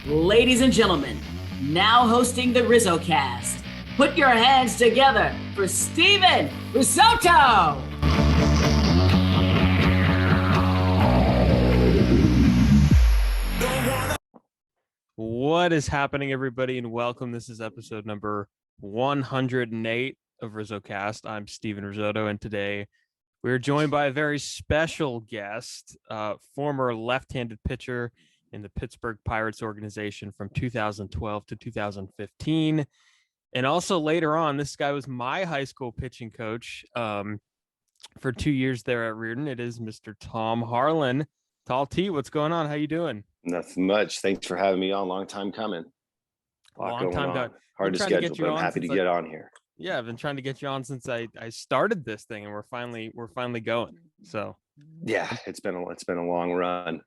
Ladies and gentlemen, now hosting the RizzoCast, put your hands together for Steven Risotto! What is happening, everybody, and welcome. This is episode number 108 of RizzoCast. I'm Steven Risotto, and today we're joined by a very special guest, former left-handed pitcher in the Pittsburgh Pirates organization from 2012 to 2015. And also later on, this guy was my high school pitching coach for 2 years there at Reardon. It is Mr. Tom Harlan. Tall T, what's going on? How you doing? Nothing much. Thanks for having me on. Long time coming. Long time coming. Hard to schedule, but I'm happy to get on here. Yeah, I've been trying to get you on since I started this thing, and we're finally going. So yeah, it's been a long run.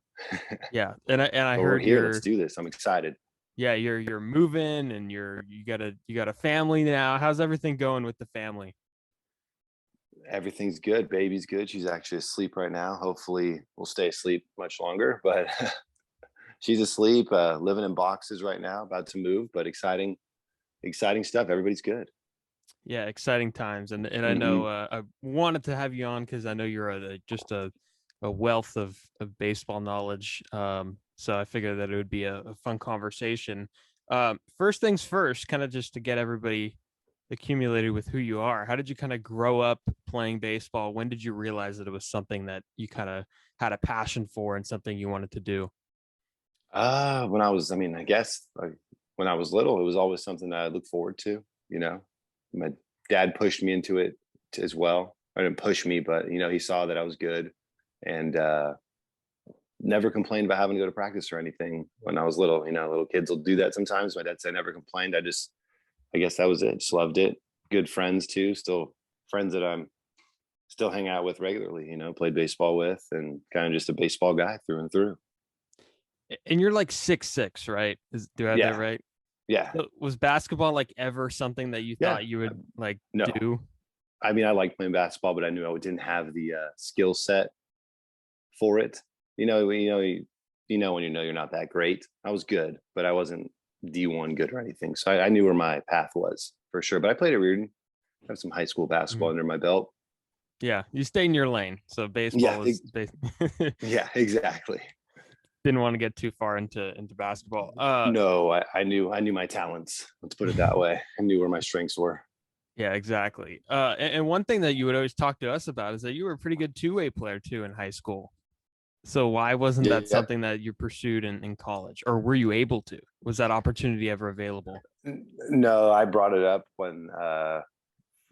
Yeah, and I heard we're here. Let's do this. I'm excited. Yeah, you're moving, and you got a family now. How's everything going with the family? Everything's good. Baby's good. She's actually asleep right now. Hopefully we'll stay asleep much longer, but she's asleep, living in boxes right now, about to move, but exciting stuff. Everybody's good. Yeah, exciting times. And I know I wanted to have you on because I know you're just a wealth of baseball knowledge. So I figured that it would be a fun conversation. First things first, kind of just to get everybody accumulated with who you are. How did you kind of grow up playing baseball? When did you realize that it was something that you kind of had a passion for and something you wanted to do? When I was, I guess when I was little, it was always something that I looked forward to, My dad pushed me into it as well. I didn't push me, but he saw that I was good, and never complained about having to go to practice or anything when I was little. Little kids will do that sometimes. My dad said I never complained. I guess that was it. Just loved it. Good friends too. Still friends that I'm still hang out with regularly, played baseball with, and kind of just a baseball guy through and through. And you're like 6'6", right? Do I have that right? Yeah. So was basketball like ever something that you thought you would do? I liked playing basketball, but I knew I didn't have the skill set for it. When you're not that great. I was good, but I wasn't D1 good or anything. So I knew where my path was for sure. But I played at Reardon. I have some high school basketball under my belt. Yeah, you stayed in your lane. So baseball was yeah, exactly. Didn't want to get too far into basketball. No, I knew my talents. Let's put it that way. I knew where my strengths were. Yeah, exactly. And one thing that you would always talk to us about is that you were a pretty good two-way player too in high school. So why wasn't that something that you pursued in college, or were you able to? Was that opportunity ever available? No, I brought it up when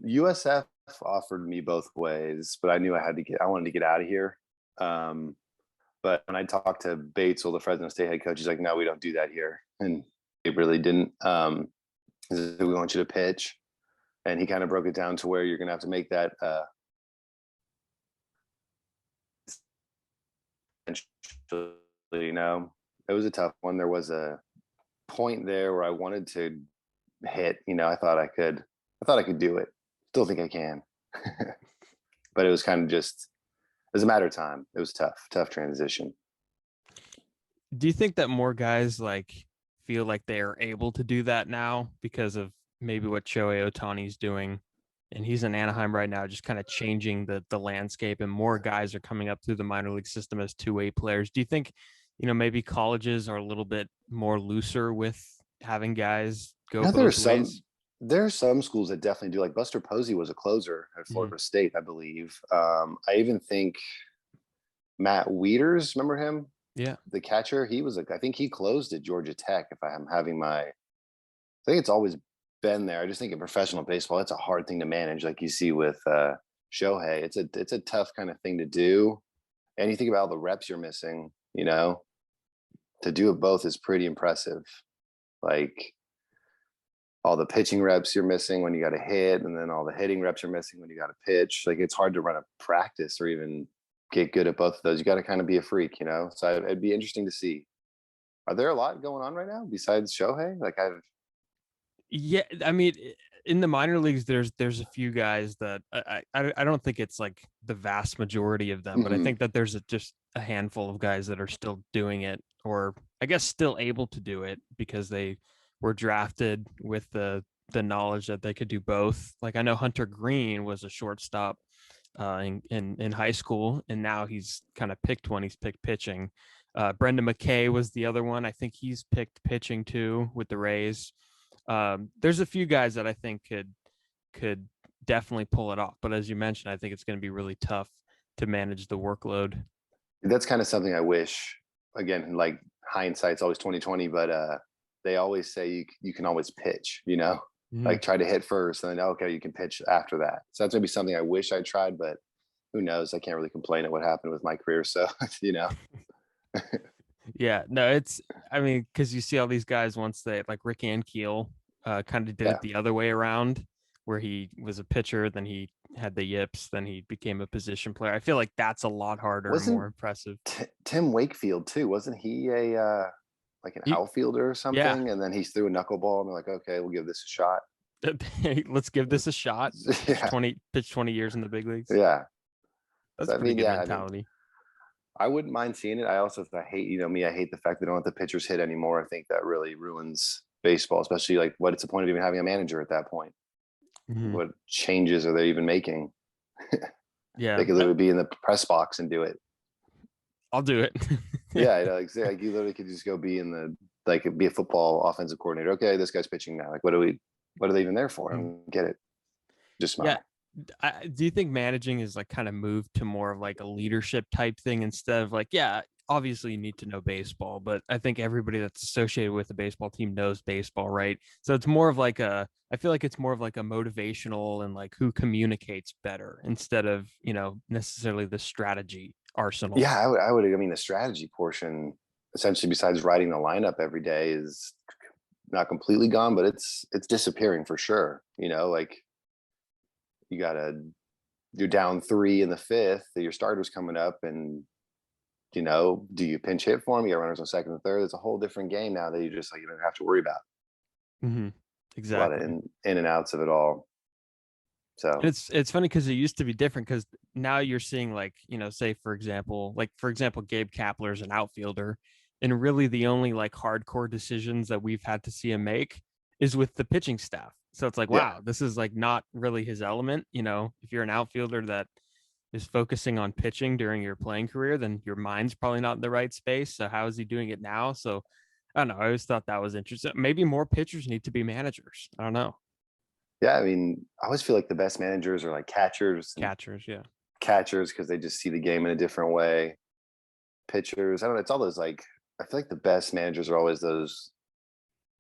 USF offered me both ways, but I knew I wanted to get out of here. But when I talked to Bates, the Fresno State head coach, he's like, no, we don't do that here. And it really didn't. We want you to pitch. And he kind of broke it down to where you're going to have to make that it was a tough one. There was a point there where I wanted to hit, I thought I could do it. Still think I can. But it was kind of just, it was a matter of time. It was tough transition. Do you think that more guys feel like they are able to do that now because of maybe what Shohei Ohtani's doing? And he's in Anaheim right now, just kind of changing the landscape, and more guys are coming up through the minor league system as two-way players. Do you think, maybe colleges are a little bit more looser with having guys go both ways? There are some schools that definitely do. Like Buster Posey was a closer at Florida State, I believe. I even think Matt Wieters, remember him? Yeah. The catcher, I think he closed at Georgia Tech. I think it's always been there. I just think in professional baseball, it's a hard thing to manage, like you see with Shohei. It's a tough kind of thing to do. And you think about all the reps you're missing, to do it both is pretty impressive. Like all the pitching reps you're missing when you got to hit, and then all the hitting reps you're missing when you got to pitch. Like it's hard to run a practice or even get good at both of those. You got to kind of be a freak, So it'd be interesting to see. Are there a lot going on right now besides Shohei? Yeah, in the minor leagues, there's a few guys that I don't think it's like the vast majority of them, but I think that there's just a handful of guys that are still doing it, or I guess still able to do it because they were drafted with the knowledge that they could do both. Like I know Hunter Green was a shortstop in high school, and now he's kind of picked one. He's picked pitching. Brendan McKay was the other one. I think he's picked pitching too with the Rays. There's a few guys that I think could definitely pull it off, but as you mentioned, I think it's going to be really tough to manage the workload. That's kind of something I wish. Again, like hindsight's always 2020, but they always say you can always pitch. Like try to hit first, and then okay, you can pitch after that. So that's maybe something I wish I tried, but who knows? I can't really complain at what happened with my career. So Yeah, no, I mean, because you see all these guys once they like Rick Ankiel kind of did it the other way around, where he was a pitcher, then he had the yips, then he became a position player. I feel like that's a lot harder and more impressive. Tim Wakefield too, wasn't he a like an outfielder or something? Yeah. And then he threw a knuckleball, and they're like, okay, we'll give this a shot. Let's give this a shot. Yeah. Pitch 20 years in the big leagues. Yeah, that's a pretty good mentality. I wouldn't mind seeing it. I hate, I hate the fact they don't let the pitchers hit anymore. I think that really ruins baseball, especially like what's the point of even having a manager at that point? What changes are they even making? Yeah, they could literally be in the press box and do it. I'll do it. Yeah, like you literally could just go be be a football offensive coordinator. Okay, this guy's pitching now. Like, what are they even there for? I don't get it. Just smile. Yeah. Do you think managing is like kind of moved to more of like a leadership type thing instead of like, yeah, obviously you need to know baseball, but I think everybody that's associated with the baseball team knows baseball, right? So it's more of like I feel like it's more of like a motivational and like who communicates better instead of, necessarily the strategy arsenal. Yeah, I would. I mean, the strategy portion, essentially, besides writing the lineup every day, is not completely gone, but it's disappearing for sure. Like you're down 3 in the 5th. Your starter's coming up, and do you pinch hit for him? You got runners on second and third. It's a whole different game now that you just you don't have to worry about. Exactly. A lot of in and outs of it all. So it's funny because it used to be different because now you're seeing like, say for example, Gabe Kapler's an outfielder, and really the only like hardcore decisions that we've had to see him make is with the pitching staff. So it's like, wow, this is like not really his element. If you're an outfielder that is focusing on pitching during your playing career, then your mind's probably not in the right space. So how is he doing it now? So I don't know. I always thought that was interesting. Maybe more pitchers need to be managers. I don't know. Yeah, I mean, I always feel like the best managers are like catchers. Catchers, because they just see the game in a different way. Pitchers, I don't know. It's all those I feel like the best managers are always those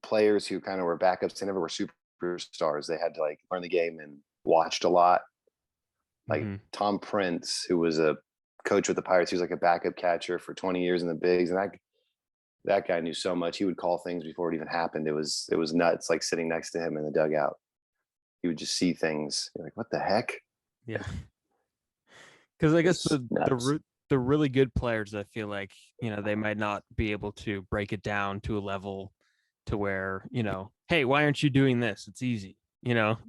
players who kind of were backups. They never were superstars. They had to learn the game and watched a lot. Like Tom Prince, who was a coach with the Pirates, he was like a backup catcher for 20 years in the bigs, and that guy knew so much. He would call things before it even happened. It was nuts. Like sitting next to him in the dugout, he would just see things. You're like, what the heck? Yeah. Because I guess the really good players, I feel like, they might not be able to break it down to a level to where, hey, why aren't you doing this? It's easy.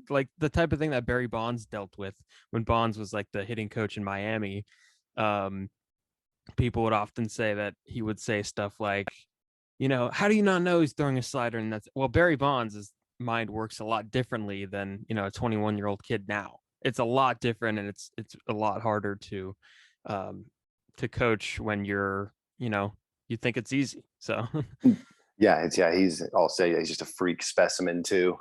Like the type of thing that Barry Bonds dealt with when Bonds was like the hitting coach in Miami. People would often say that he would say stuff like, how do you not know he's throwing a slider? And Barry Bonds' mind works a lot differently than, a 21-year-old kid now. It's a lot different, and it's a lot harder to coach when you're, you think it's easy. So I'll say he's just a freak specimen too.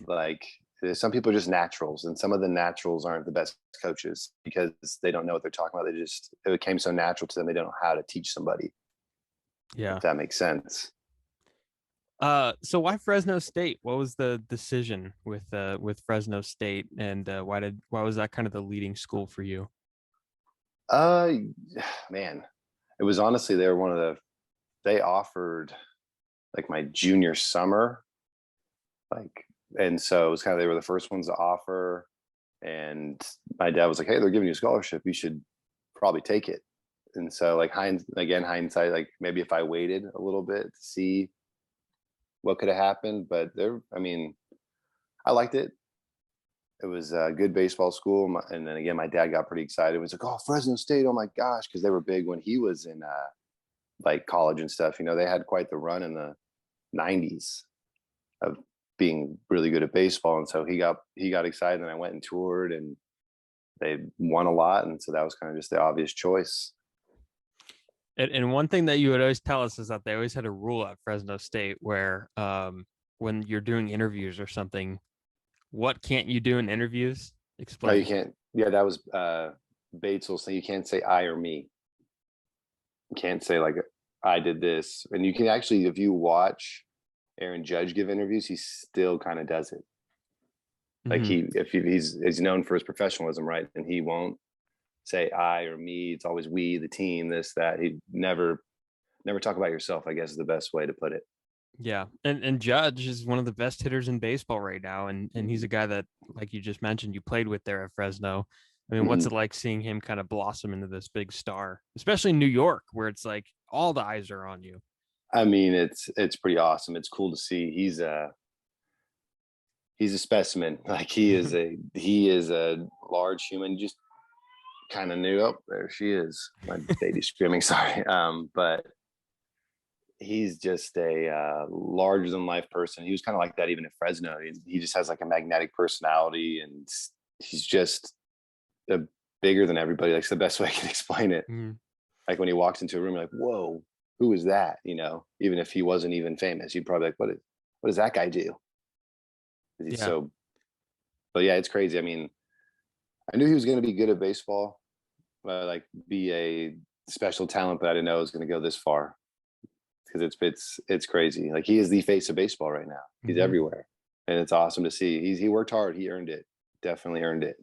Like some people are just naturals, and some of the naturals aren't the best coaches because they don't know what they're talking about. It became so natural to them, they don't know how to teach somebody. Yeah. If that makes sense. So why Fresno State? What was the decision with Fresno State, and why was that kind of the leading school for you? Man, it was honestly they offered like my junior summer, and so it was they were the first ones to offer, and my dad was like, hey, they're giving you a scholarship, you should probably take it. And so hindsight, like maybe if I waited a little bit to see what could have happened, but I liked it. it was a good baseball school. And then again, my dad got pretty excited. He was like, "Oh, Fresno State! Oh my gosh!" Because they were big when he was in like college and stuff. They had quite the run in the '90s of being really good at baseball, and so he got excited. And I went and toured, and they won a lot, and so that was kind of just the obvious choice. And one thing that you would always tell us is that they always had a rule at Fresno State where when you're doing interviews or something, what can't you do in interviews? Explain. No, you can't. Yeah, that was Batesville saying you can't say I or me. You can't say like I did this. And you can actually, if you watch Aaron Judge give interviews, he still kind of does it. Like he's known for his professionalism, right? And he won't say I or me. It's always we, the team, this, that. He never talk about yourself, I guess is the best way to put it. Yeah. And Judge is one of the best hitters in baseball right now. And he's a guy that, like you just mentioned, you played with there at Fresno. I mean, what's it like seeing him kind of blossom into this big star, especially in New York, where it's like all the eyes are on you? I mean, it's pretty awesome. It's cool to see. He's a specimen. Like he is a large human. Just kind of knew. Oh, there she is. My baby's screaming. Sorry. But he's just a larger than life person. He was kind of like that even at Fresno. He just has like a magnetic personality, and he's just bigger than everybody. Like, it's the best way I can explain it. Like when he walks into a room, you're like, whoa, who is that? Even if he wasn't even famous, you'd probably like, what does that guy do? He's so, but yeah, it's crazy. I mean, I knew he was going to be good at baseball, like be a special talent, but I didn't know it was going to go this far, because it's crazy. Like, he is the face of baseball right now. He's everywhere, and it's awesome to see. He worked hard. He earned it. Definitely earned it.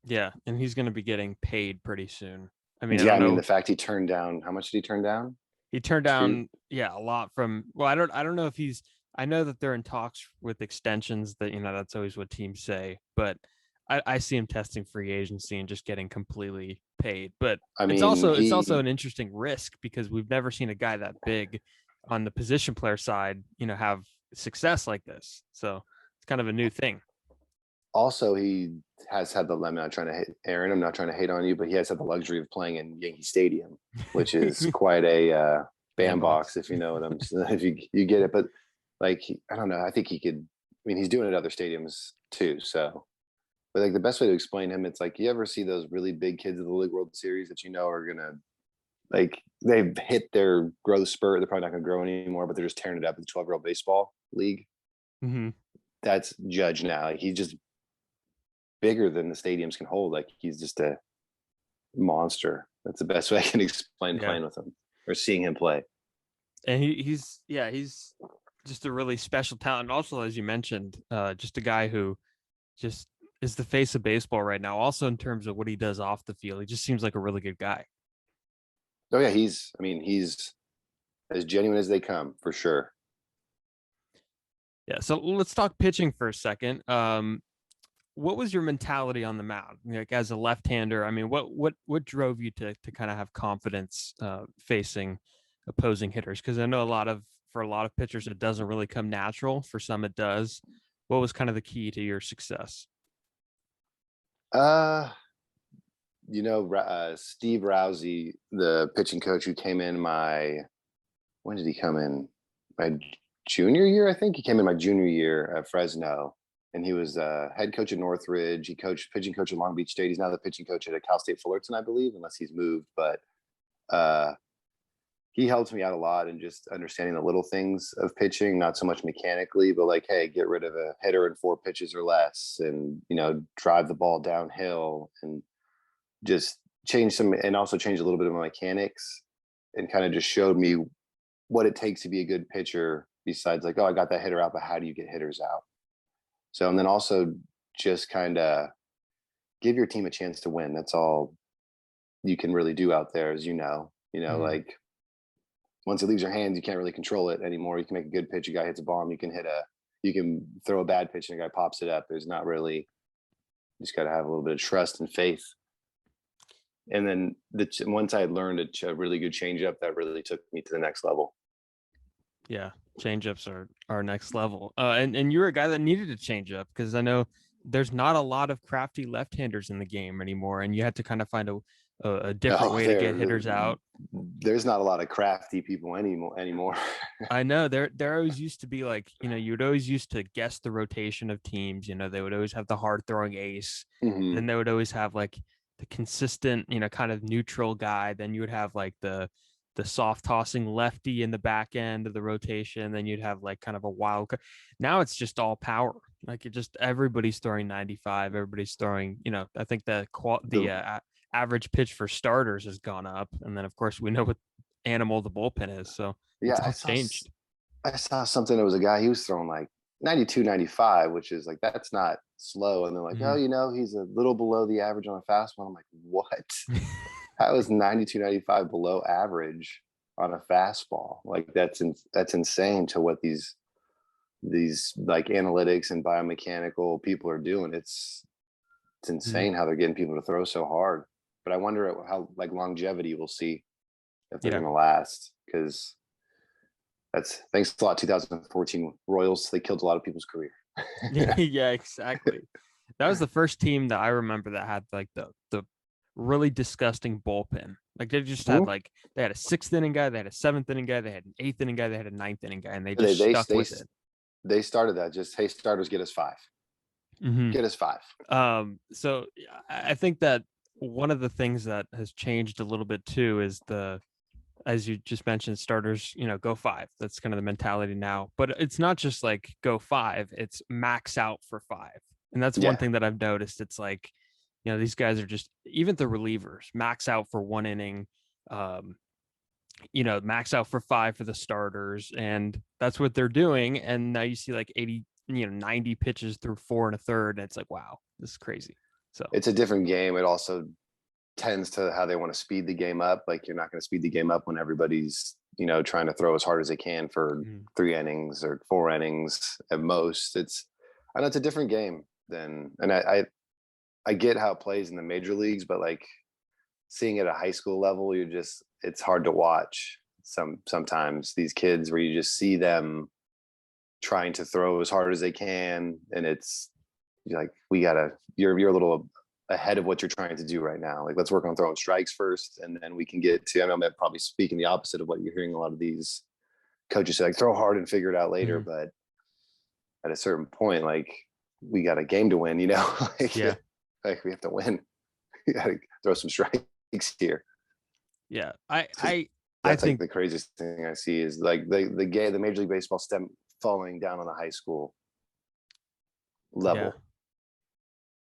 Yeah, and he's going to be getting paid pretty soon. I mean, I mean, the fact he turned down, how much did he turn down? He turned down, a lot from. Well, I don't know if he's. I know that they're in talks with extensions. That that's always what teams say. But I see him testing free agency and just getting completely paid. But I mean, it's also an interesting risk, because we've never seen a guy that big on the position player side, have success like this. So it's kind of a new thing. Also, he has had the, I'm not trying to hate Aaron, I'm not trying to hate on you, but he has had the luxury of playing in Yankee Stadium, which is quite a bandbox, if you know what I'm saying, if you get it. But like, I don't know, I think he could, I mean, he's doing it at other stadiums too. So, but like, the best way to explain him, it's like, you ever see those really big kids of the League World Series that are going to, like, they've hit their growth spurt, they're probably not going to grow anymore, but they're just tearing it up in the 12-year-old baseball league. That's Judge now. Like, he's just bigger than the stadiums can hold. Like, he's just a monster. That's the best way I can explain playing with him or seeing him play. And he's just a really special talent. And also, as you mentioned, just a guy who just is the face of baseball right now. Also, in terms of what he does off the field, he just seems like a really good guy. Oh yeah, he's as genuine as they come, for sure. Yeah. So let's talk pitching for a second. What was your mentality on the mound? Like, as a left-hander, I mean, what drove you to kind of have confidence facing opposing hitters? Because I know for a lot of pitchers, it doesn't really come natural. For some, it does. What was kind of the key to your success? Steve Rousey, the pitching coach who came in when did he come in? My junior year, I think. He came in my junior year at Fresno. And he was head coach at Northridge. He coached pitching coach at Long Beach State. He's now the pitching coach at Cal State Fullerton, I believe, unless he's moved. But he helped me out a lot in just understanding the little things of pitching, not so much mechanically, but like, hey, get rid of a hitter in 4 pitches or less, and drive the ball downhill, and just change a little bit of my mechanics, and kind of just showed me what it takes to be a good pitcher. Besides, like, oh, I got that hitter out, but how do you get hitters out? So, and then also just kind of give your team a chance to win. That's all you can really do out there, as like, once it leaves your hands, you can't really control it anymore. You can make a good pitch, a guy hits a bomb, you can throw a bad pitch and a guy pops it up. There's not really, you just got to have a little bit of trust and faith. And then once I had learned a really good changeup, that really took me to the next level. Yeah. Changeups are next level. And you're a guy that needed a changeup, because I know there's not a lot of crafty left-handers in the game anymore, and you had to kind of find a different way to get hitters out. There's not a lot of crafty people anymore. I know there always used to be like, you'd always used to guess the rotation of teams. They would always have the hard throwing ace. Mhm. Then they would always have like the consistent, kind of neutral guy. Then you would have like the soft tossing lefty in the back end of the rotation. Then you'd have like kind of a wild card. Now it's just all power. Like everybody's throwing 95. Everybody's throwing, I think the average pitch for starters has gone up. And then of course we know what animal the bullpen is. So Yeah, it's all changed. I saw something. It was a guy, he was throwing like 92, 95, which is like, that's not slow. And they're like, oh, he's a little below the average on a fastball. I'm like, what? How is 92, 95 below average on a fastball? Like that's insane to what these like analytics and biomechanical people are doing. It's insane how they're getting people to throw so hard. But I wonder how like longevity we'll see if they're going to last, because that's thanks a lot 2014 Royals. They killed a lot of people's career. Yeah, exactly. That was the first team that I remember that had like the really disgusting bullpen. Like they just had like they had a 6th inning guy, they had a 7th inning guy, they had an 8th inning guy, they had a 9th inning guy, and they just stuck with it. They started that just, hey, starters, get us 5. Get us 5. So I think that one of the things that has changed a little bit too is as you just mentioned, starters, go 5. That's kind of the mentality now. But it's not just like go 5, it's max out for 5. And that's one thing that I've noticed. It's like, these guys are just, even the relievers, max out for 1 inning, max out for 5 for the starters. And that's what they're doing. And now you see like 80, 90 pitches through 4 1/3. And it's like, wow, this is crazy. So it's a different game. It also tends to how they want to speed the game up. Like you're not going to speed the game up when everybody's, trying to throw as hard as they can for 3 innings or 4 innings at most. I know it's a different game and I get how it plays in the major leagues, but like seeing it at a high school level, it's hard to watch sometimes these kids where you just see them trying to throw as hard as they can. And you're like, you're a little ahead of what you're trying to do right now. Like, let's work on throwing strikes first, and then we can get to, I know I'm probably speaking the opposite of what you're hearing a lot of these coaches say, like throw hard and figure it out later. But at a certain point, like we got a game to win, like, like we have to win. You got to throw some strikes here. Yeah. I think the craziest thing I see is like the Major League Baseball stem falling down on the high school level.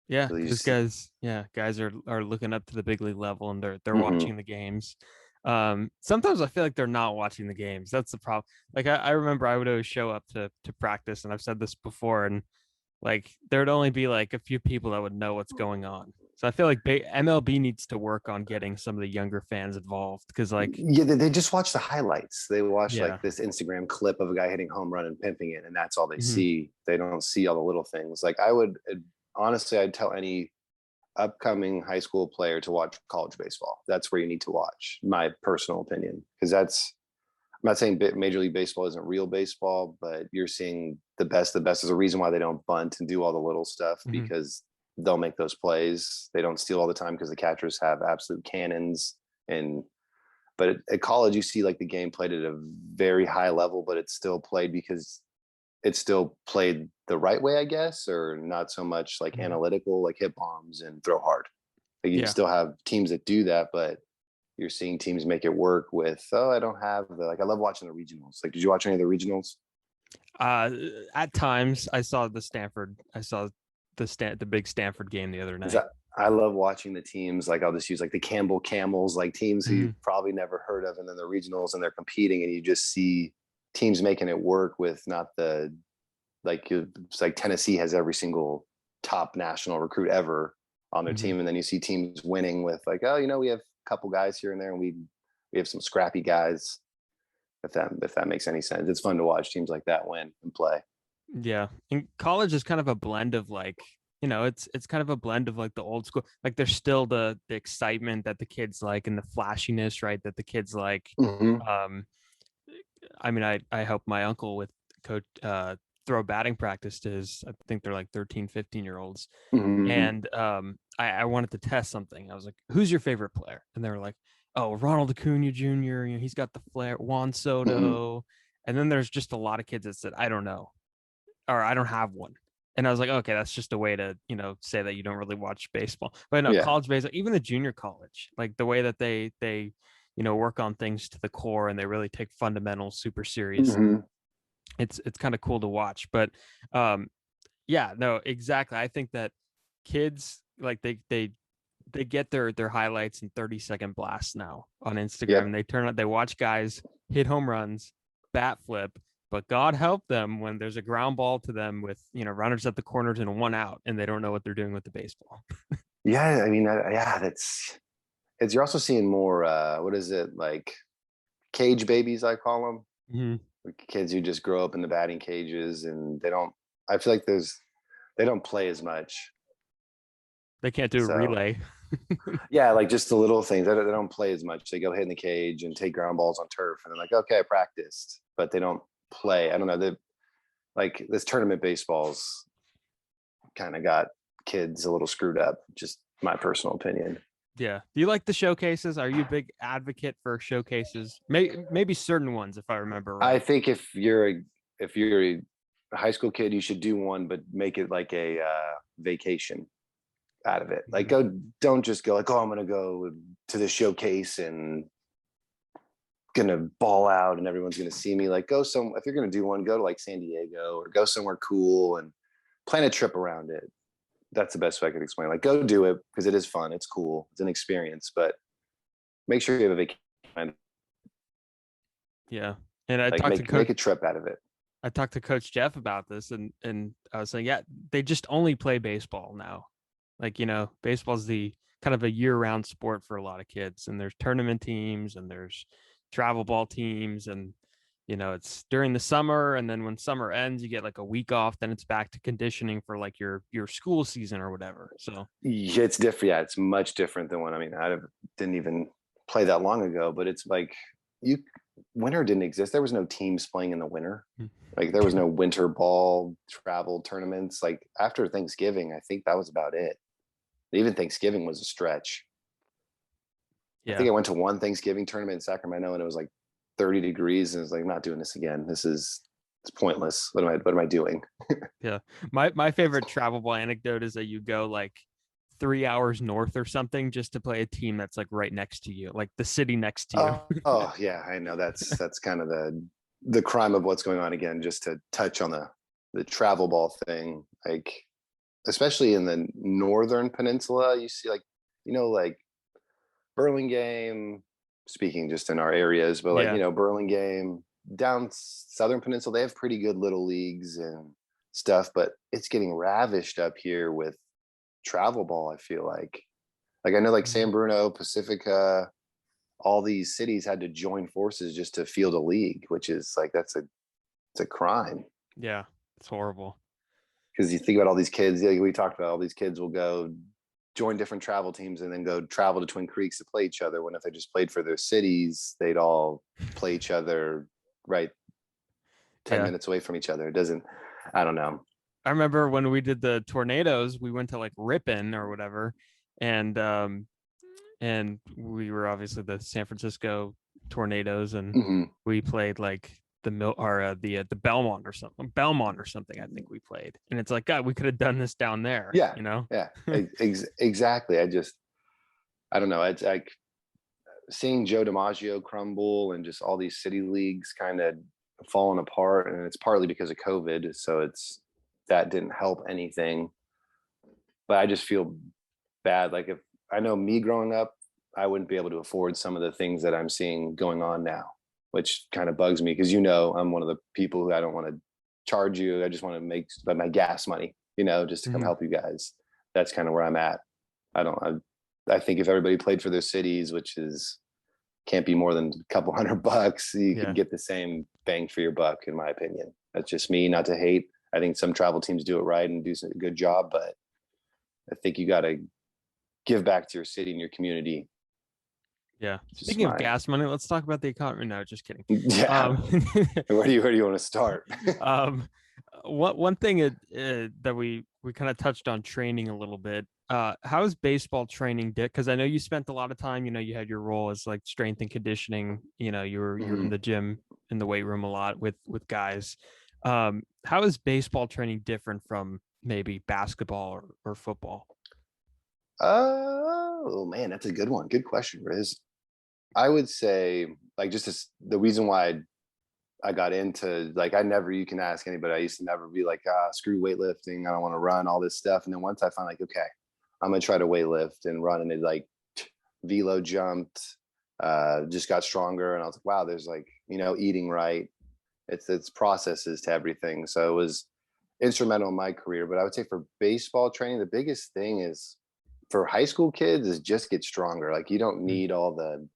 Yeah, because guys are looking up to the big league level, and they're watching the games. Sometimes I feel like they're not watching the games. That's the problem. Like I remember I would always show up to practice, and I've said this before, and like there'd only be like a few people that would know what's going on. So I feel like MLB needs to work on getting some of the younger fans involved, because like they just watch the highlights. They watch like this Instagram clip of a guy hitting home run and pimping it, and that's all they see. They don't see all the little things. Like honestly, I'd tell any upcoming high school player to watch college baseball. That's where you need to watch, my personal opinion, because I'm not saying Major League Baseball isn't real baseball, but you're seeing the best. The best is a reason why they don't bunt and do all the little stuff, because they'll make those plays. They don't steal all the time because the catchers have absolute cannons. But at college, you see like the game played at a very high level, but it's still played because it's still played the right way, I guess, or not so much like analytical, like hit bombs and throw hard. Like you still have teams that do that, but you're seeing teams make it work with, I don't have I love watching the regionals. Like, did you watch any of the regionals? At times I saw the big Stanford game the other night. I love watching the teams. Like I'll just use like the Campbell Camels, like teams who you've probably never heard of, and then the regionals, and they're competing, and you just see teams making it work with not it's like Tennessee has every single top national recruit ever on their team. And then you see teams winning with like, we have a couple guys here and there, and we have some scrappy guys. If that makes any sense, it's fun to watch teams like that win and play. Yeah. And college is kind of a blend of like, it's kind of a blend of like the old school, like there's still the excitement that the kids like, and the flashiness, right, that the kids like. I mean, I helped my uncle with throw batting practice to I think they're like 13, 15-year-olds. Mhm. And I wanted to test something. I was like, who's your favorite player? And they were like, oh, Ronald Acuna Jr., he's got the flair, Juan Soto. And then there's just a lot of kids that said, I don't know, or I don't have one. And I was like, okay, that's just a way to, say that you don't really watch baseball. But no, Yeah. college baseball, even the junior college, like the way that they work on things to the core and they really take fundamentals super serious. It's kind of cool to watch. But yeah, no, exactly. I think that kids, like they get their highlights in 30-second blasts now on Instagram. Yep. And they watch guys hit home runs, bat flip, but God help them when there's a ground ball to them with, runners at the corners and one out, and they don't know what they're doing with the baseball. Yeah, I mean, you're also seeing more, what is it, like cage babies, I call them. Mm-hmm. Like kids who just grow up in the batting cages, and I feel like they don't play as much. They can't do a relay. Yeah, like just the little things. They don't play as much. They go hit in the cage and take ground balls on turf, and they're like, okay, I practiced, but they don't play. I don't know. Like this tournament baseball's kind of got kids a little screwed up. Just my personal opinion. Yeah. Do you like the showcases? Are you a big advocate for showcases? Maybe certain ones, if I remember right. I think if you're a high school kid, you should do one, but make it like a vacation out of it. Like don't just go like, oh, I'm gonna go to the showcase and gonna ball out and everyone's gonna see me. Like if you're gonna do one, go to like San Diego or go somewhere cool and plan a trip around it. That's the best way I could explain. Like go do it because it is fun, it's cool, it's an experience, but make sure you have a vacation. Yeah. And I make a trip out of it. I talked to Coach Jeff about this, and I was saying, yeah, they just only play baseball now. Like, baseball's the kind of a year-round sport for a lot of kids, and there's tournament teams and there's travel ball teams, and it's during the summer, and then when summer ends, you get like a week off, then it's back to conditioning for like your school season or whatever. So it's different. Yeah, it's much different than I didn't even play that long ago, but it's like winter didn't exist. There was no teams playing in the winter. Like there was no winter ball travel tournaments. Like after Thanksgiving, I think that was about it. Even Thanksgiving was a stretch. Yeah. I think I went to one Thanksgiving tournament in Sacramento and it was like 30 degrees and it's like, I'm not doing this again. It's pointless. What am I doing? Yeah. My favorite travel ball anecdote is that you go like 3 hours north or something just to play a team that's like right next to you, like the city next to you. Oh yeah, I know. That's kind of the crime of what's going on again. Just to touch on the travel ball thing, like especially in the northern peninsula, you see like Burlingame, speaking just in our areas, but like Burlingame, down southern peninsula, they have pretty good little leagues and stuff, but it's getting ravished up here with travel ball. I feel like I know like San Bruno, Pacifica, all these cities had to join forces just to field a league, which is like it's a crime. Yeah, it's horrible. Because you think about all these kids, like we talked about, all these kids will go join different travel teams and then go travel to Twin Creeks to play each other, when if they just played for their cities, they'd all play each other right 10 minutes away from each other. I don't know. I remember when we did the tornadoes, we went to like Ripon or whatever, and we were obviously the San Francisco Tornadoes, and we played like the Belmont or something. I think we played, and it's like, God, we could have done this down there. Yeah, yeah, exactly. I don't know. It's like seeing Joe DiMaggio crumble and just all these city leagues kind of falling apart, and it's partly because of COVID, so that didn't help anything. But I just feel bad. Like if I know me growing up, I wouldn't be able to afford some of the things that I'm seeing going on now, which kind of bugs me because I'm one of the people who I don't want to charge you. I just want to make my gas money, just to come help you guys. That's kind of where I'm at. I think if everybody played for their cities, which can't be more than a couple $100, you can get the same bang for your buck, in my opinion. That's just me, not to hate. I think some travel teams do it right and do a good job, but I think you got to give back to your city and your community. Yeah. Speaking of gas money, let's talk about the economy. No, just kidding. Yeah. Where do you want to start? one thing that we kind of touched on training a little bit. How is baseball training, Dick? Because I know you spent a lot of time. You had your role as like strength and conditioning. You're in the gym, in the weight room a lot with guys. How is baseball training different from maybe basketball or football? Oh man, that's a good one. Good question, Riz. I would say like the reason why I got into you can ask anybody. I used to never be like, screw weightlifting. I don't want to run all this stuff. And then once I found like, okay, I'm going to try to weightlift and run. And it like velo jumped, just got stronger. And I was like, wow, there's like, eating right. It's processes to everything. So it was instrumental in my career. But I would say for baseball training, the biggest thing is for high school kids is just get stronger. Like you don't need all the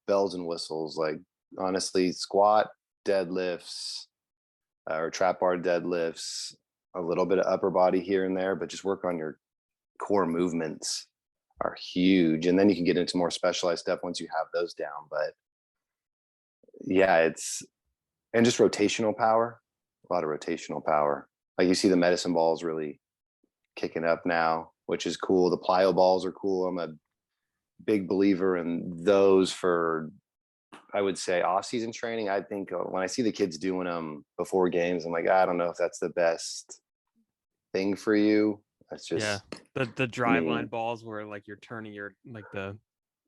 bells and whistles. Like honestly, squat, deadlifts, or trap bar deadlifts, a little bit of upper body here and there, but just work on your core movements are huge. And then you can get into more specialized stuff once you have those down. But yeah, and just rotational power, a lot of rotational power. Like you see the medicine balls really kicking up now, which is cool. The plyo balls are cool. I'm a big believer in those for, I would say, off-season training. I think when I see the kids doing them before games, I'm like, I don't know if that's the best thing for you. That's just the drive line balls where like you're turning your like the.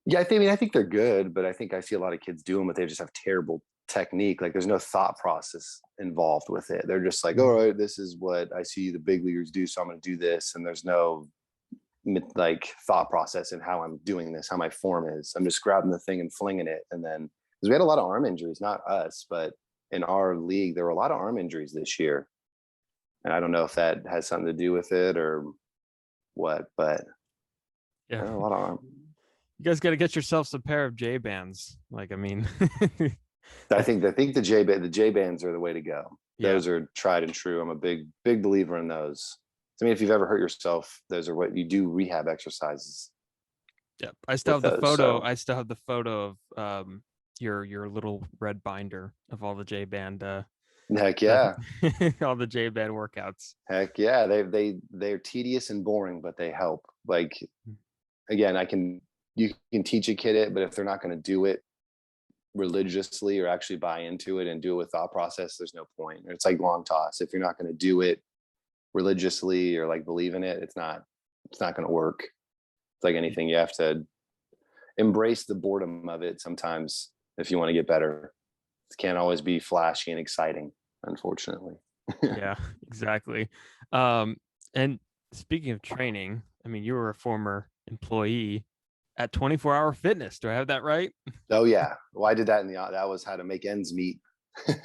Yeah, I think they're good, but I think I see a lot of kids do them, but they just have terrible technique. Like there's no thought process involved with it. They're just like, all right, this is what I see the big leaguers do, so I'm going to do this, and there's no like thought process in how I'm doing this, how my form is. I'm just grabbing the thing and flinging it, and then because we had a lot of arm injuries, not us, but in our league, there were a lot of arm injuries this year. And I don't know if that has something to do with it or what, but yeah, a lot of arm. You guys got to get yourselves a pair of J bands. Like, I mean, I think the J bands are the way to go. Those are tried and true. I'm a big believer in those. I mean, if you've ever hurt yourself, those are what you do, rehab exercises. Yeah, I still have the photo. I still have the photo of your little red binder of all the J band. Heck yeah, all the J band workouts. Heck yeah, they're tedious and boring, but they help. Like again, you can teach a kid it, but if they're not going to do it religiously or actually buy into it and do it with thought process, there's no point. It's like long toss. If you're not going to do it religiously or like believe in it, it's not going to work. It's like anything, you have to embrace the boredom of it sometimes if you want to get better. It can't always be flashy and exciting, unfortunately. Yeah, exactly. And speaking of training, I mean, you were a former employee at 24 Hour Fitness. Do I have that right? Oh yeah. Well, I did that that was how to make ends meet. It's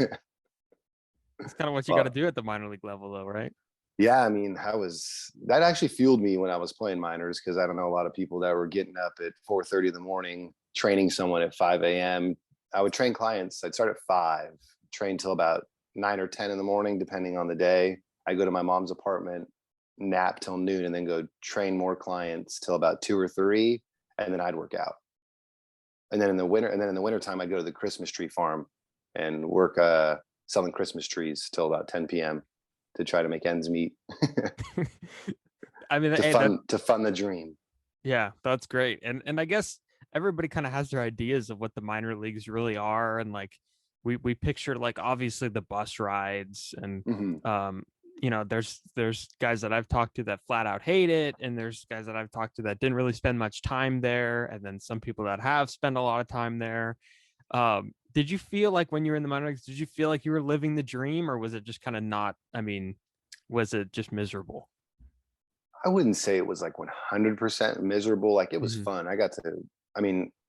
kind of what you got to do at the minor league level though, right? Yeah. I mean, that actually fueled me when I was playing minors. Cause I don't know a lot of people that were getting up at 4:30 in the morning, training someone at 5 a.m. I would train clients. I'd start at 5, train till about 9 or 10 in the morning, depending on the day. I go to my mom's apartment, nap till noon, and then go train more clients till about 2 or 3. And then I'd work out. And then in the wintertime, I'd go to the Christmas tree farm and work selling Christmas trees till about 10 p.m. to try to make ends meet. I mean, to fund the dream. Yeah, that's great. And I guess everybody kind of has their ideas of what the minor leagues really are. And like we picture like obviously the bus rides and there's guys that I've talked to that flat out hate it, and there's guys that I've talked to that didn't really spend much time there, and then some people that have spent a lot of time there. Did you feel like when you were in the minor leagues, did you feel like you were living the dream, or was it just kind of not? I mean, was it just miserable? I wouldn't say it was like 100% miserable. Like it was fun.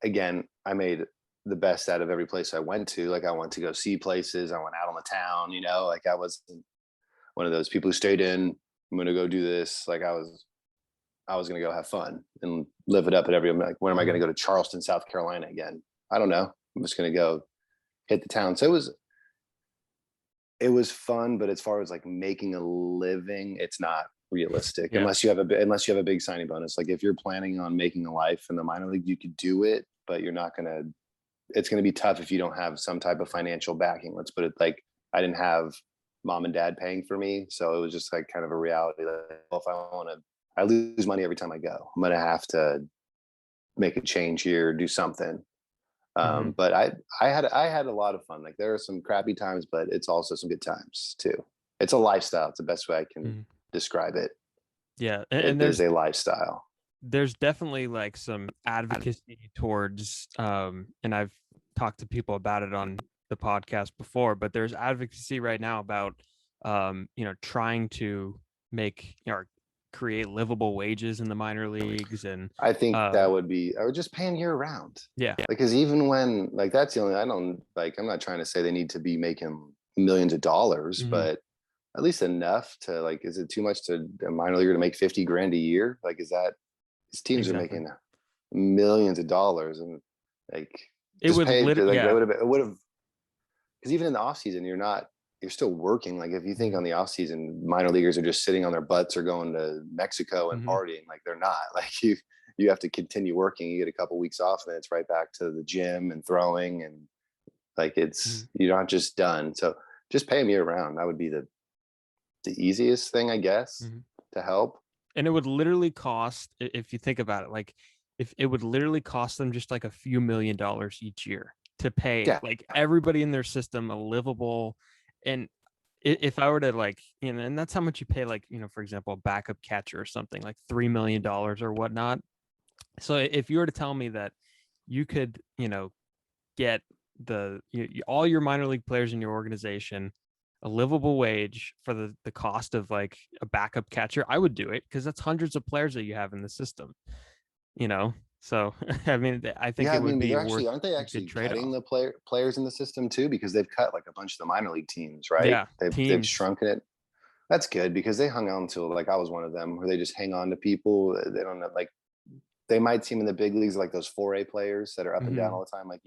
Again, I made the best out of every place I went to. Like I went to go see places. I went out on the town, like I wasn't one of those people who stayed in. I'm going to go do this. Like I was going to go have fun and live it up at I'm like, when am I going to go to Charleston, South Carolina again? I don't know. I'm just going to go hit the town. So it was fun, but as far as like making a living, it's not realistic unless you have a big signing bonus. Like if you're planning on making a life in the minor league, you could do it, but it's going to be tough if you don't have some type of financial backing. Let's put it like I didn't have mom and dad paying for me. So it was just like kind of a reality that if I lose money every time I go. I'm going to have to make a change here, do something. But I had a lot of fun. Like there are some crappy times, but it's also some good times too. It's a lifestyle. It's the best way I can describe it. Yeah. And there's a lifestyle. There's definitely like some advocacy towards, and I've talked to people about it on the podcast before, but there's advocacy right now about, trying to make or create livable wages in the minor leagues. And I think that would be, I would just pay them year round. Yeah. Because even when like, that's the only, I'm not trying to say they need to be making millions of dollars, but at least enough to like, is it too much to a minor leaguer to make 50 grand a year? Like, is that, these teams are making millions of dollars, and like it would have, because even in the off season, you're still working. Like if you think on the off season, minor leaguers are just sitting on their butts or going to Mexico and partying. Like they're not. Like you have to continue working. You get a couple weeks off, and then it's right back to the gym and throwing, and like it's you're not just done. So just pay them year round. That would be the easiest thing, I guess, to help. And it would literally cost, if you think about it, like if it would literally cost them just like a few $1 million each year to pay like everybody in their system a livable. And if I were to like, and that's how much you pay, like, for example, a backup catcher or something like $3 million or whatnot. So if you were to tell me that you could, get all your minor league players in your organization a livable wage for the cost of like a backup catcher, I would do it, because that's hundreds of players that you have in the system, So I mean, I think it would be worth. Aren't they actually cutting the players in the system too? Because they've cut like a bunch of the minor league teams, right? Yeah, they've shrunken it. That's good, because they hung on to, like I was one of them, where they just hang on to people. They don't know, like they might seem in the big leagues like those 4A players that are up and down all the time. Like,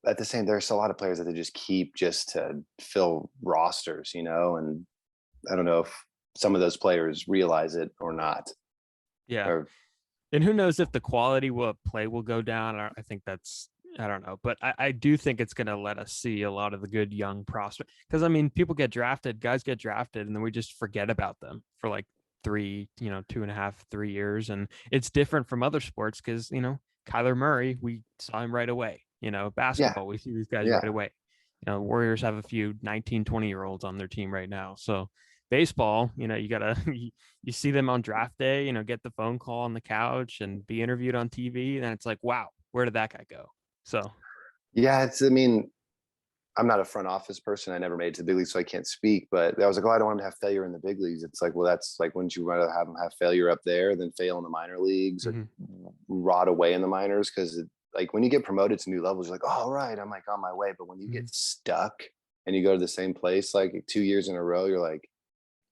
at the same, there's a lot of players that they just keep just to fill rosters, and I don't know if some of those players realize it or not. Yeah. And who knows if the quality of play will go down. I think I don't know. But I do think it's going to let us see a lot of the good young prospects. Because, I mean, guys get drafted, and then we just forget about them for like 2.5, 3 years. And it's different from other sports because, Kyler Murray, we saw him right away. Basketball, we see these guys right away. Warriors have a few 19, 20-year-olds on their team right now. So baseball, you gotta you see them on draft day, get the phone call on the couch and be interviewed on TV, and it's like, wow, where did that guy go? So I'm not a front office person. I never made it to the big leagues, so I can't speak. But I was like, I don't want him to have failure in the big leagues. It's like, well, that's like, wouldn't you rather have him have failure up there than fail in the minor leagues or rot away in the minors? Because like when you get promoted to new levels, you're like, oh, all right, I'm like on my way. But when you get stuck and you go to the same place like 2 years in a row, you're like,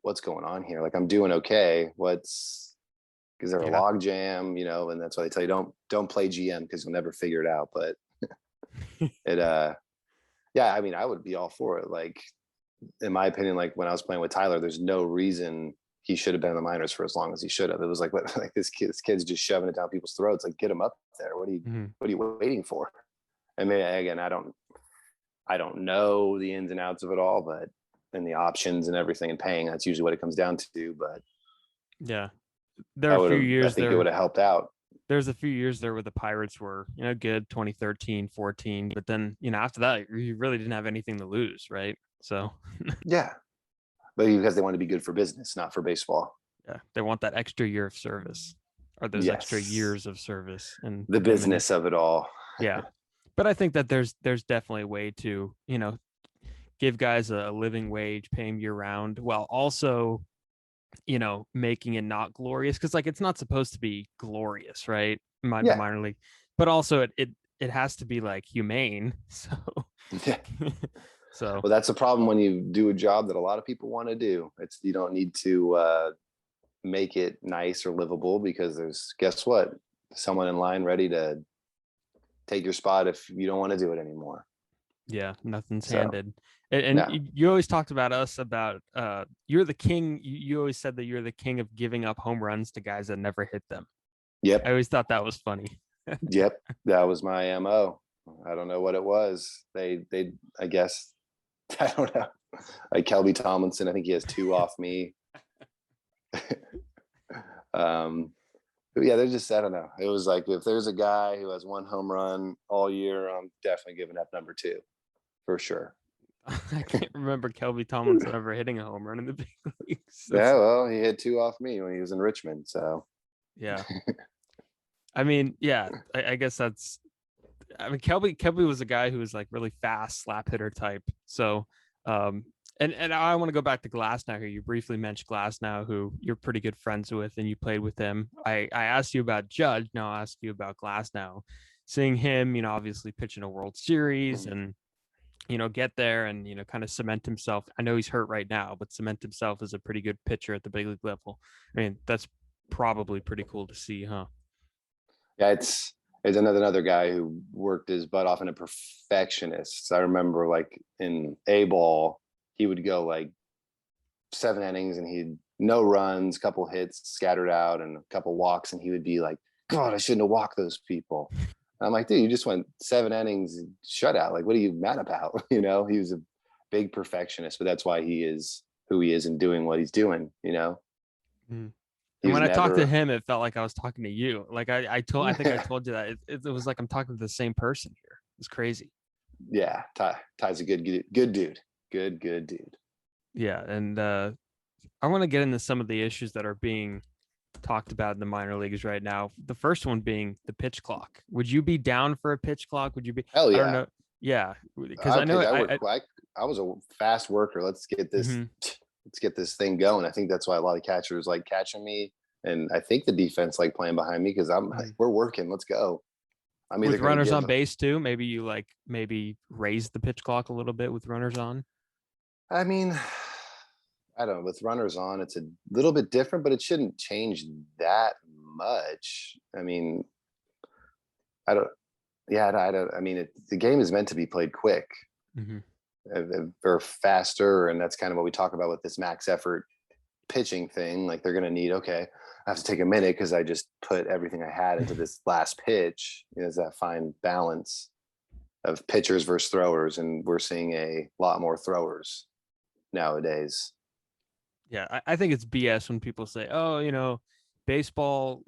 what's going on here? Like, I'm doing okay. Is there a log jam, and that's why they tell you don't play GM because you'll never figure it out. But I mean, I would be all for it. Like, in my opinion, like when I was playing with Tyler, there's no reason he should have been in the minors for as long as he should have. It was like this kid's just shoving it down people's throats. Like, get him up there. What are you waiting for? I mean, again, I don't know the ins and outs of it all, but and the options and everything and paying, that's usually what it comes down to. But there are a few years I think it would have helped out. There's a few years there where the Pirates were, good, 2013, 14, but then, after that, you really didn't have anything to lose, right? So but because they want to be good for business, not for baseball. Yeah, they want that extra year of service, or those extra years of service, and the business of it all. Yeah, but I think that there's definitely a way to, give guys a living wage, pay them year round, while also, making it not glorious, because like it's not supposed to be glorious, right? The minor league, but also it has to be like humane. So well, that's the problem when you do a job that a lot of people want to do. You don't need to make it nice or livable, because guess what? Someone in line ready to take your spot if you don't want to do it anymore. Yeah, nothing's handed. And you always talked about you're the king. You always said that you're the king of giving up home runs to guys that never hit them. Yep. I always thought that was funny. Yep. That was my MO. I don't know what it was. They I guess, I don't know. Like Kelby Tomlinson, I think he has 2 off me. But yeah, they're just, I don't know. It was like, if there's a guy who has 1 home run all year, I'm definitely giving up number 2 for sure. I can't remember Kelby Tomlinson ever hitting a home run in the big leagues. Yeah, well, he had 2 off me when he was in Richmond. So yeah. I mean, yeah, I guess that's. I mean, Kelby was a guy who was like really fast slap hitter type. So, and I want to go back to Glasnow here. You briefly mentioned Glasnow, who you're pretty good friends with, and you played with him. I asked you about Judge. Now I'll ask you about Glasnow. Seeing him, obviously pitch in a World Series and, get there and, kind of cement himself. I know he's hurt right now, but cement himself as a pretty good pitcher at the big league level. I mean, that's probably pretty cool to see, huh? yeah, it's another guy who worked his butt off and a perfectionist. I remember like in A-ball, he would go like 7 innings and he'd no runs, couple hits scattered out and a couple walks. And he would be like, God, I shouldn't have walked those people. And I'm like, dude, you just went 7 innings shutout. Like, what are you mad about? He was a big perfectionist, but that's why he is who he is and doing what he's doing, Mm. And when I talked to him, it felt like I was talking to you. Like I think I told you that it was like I'm talking to the same person here. It's crazy. Yeah, Ty's a good dude. Good dude. Yeah, and I want to get into some of the issues that are being talked about in the minor leagues right now. The first one being the pitch clock. Would you be down for a pitch clock? Would you be? Hell yeah. I don't know. Yeah, because I know I was a fast worker. Let's get this. Mm-hmm. Let's get this thing going. I think that's why a lot of catchers like catching me, and I think the defense like playing behind me because I'm like, we're working. Let's go. I mean, with runners on base too. Maybe you maybe raise the pitch clock a little bit with runners on. I mean, I don't know. With runners on, it's a little bit different, but it shouldn't change that much. I mean, I don't. I mean, the game is meant to be played quick. Mm-hmm. Or faster, and that's kind of what we talk about with this max effort pitching thing. Like they're going to need, okay, I have to take a minute because I just put everything I had into this last pitch. There's that fine balance of pitchers versus throwers, and we're seeing a lot more throwers nowadays. Yeah, I think it's BS when people say, oh, baseball,